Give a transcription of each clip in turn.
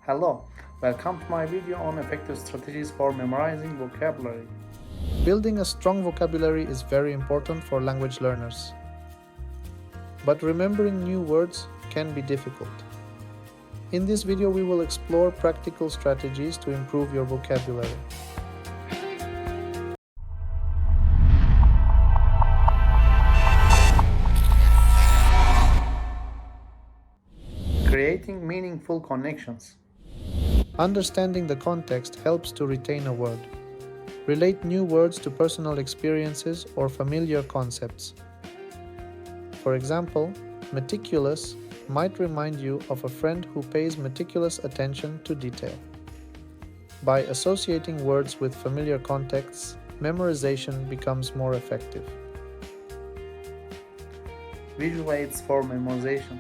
Hello, welcome to my video on effective strategies for memorizing vocabulary. Building a strong vocabulary is very important for language learners. But remembering new words can be difficult. In this video, we will explore practical strategies to improve your vocabulary. Creating meaningful connections. Understanding the context helps to retain a word. Relate new words to personal experiences or familiar concepts. For example, meticulous might remind you of a friend who pays meticulous attention to detail. By associating words with familiar contexts, memorization becomes more effective. Visual aids for memorization.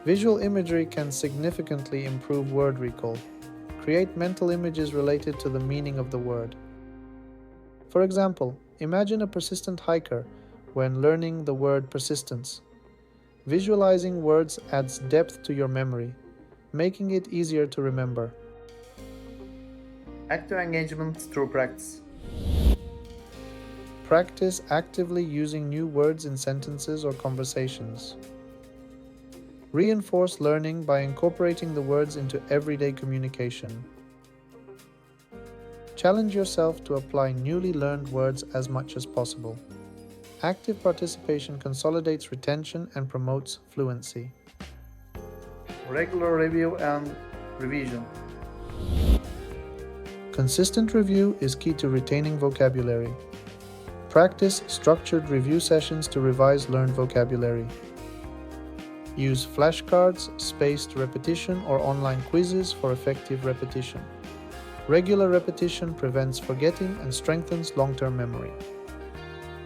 Visual imagery can significantly improve word recall. Create mental images related to the meaning of the word. For example, imagine a persistent hiker when learning the word persistence. Visualizing words adds depth to your memory, making it easier to remember. Active engagement through practice. Practice actively using new words in sentences or conversations. Reinforce learning by incorporating the words into everyday communication. Challenge yourself to apply newly learned words as much as possible. Active participation consolidates retention and promotes fluency. Regular review and revision. Consistent review is key to retaining vocabulary. Practice structured review sessions to revise learned vocabulary. Use flashcards, spaced repetition, or online quizzes for effective repetition. Regular repetition prevents forgetting and strengthens long-term memory.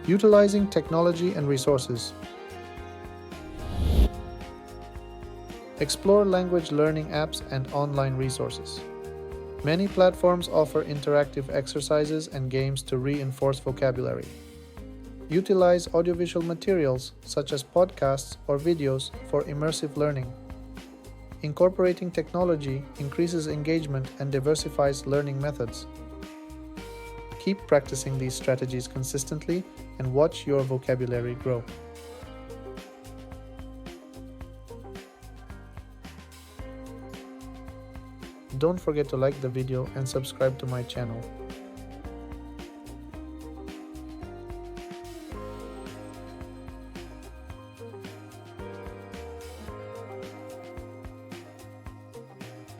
Utilizing technology and resources. Explore language learning apps and online resources. Many platforms offer interactive exercises and games to reinforce vocabulary. Utilize audiovisual materials such as podcasts or videos for immersive learning. Incorporating technology increases engagement and diversifies learning methods. Keep practicing these strategies consistently and watch your vocabulary grow. Don't forget to like the video and subscribe to my channel.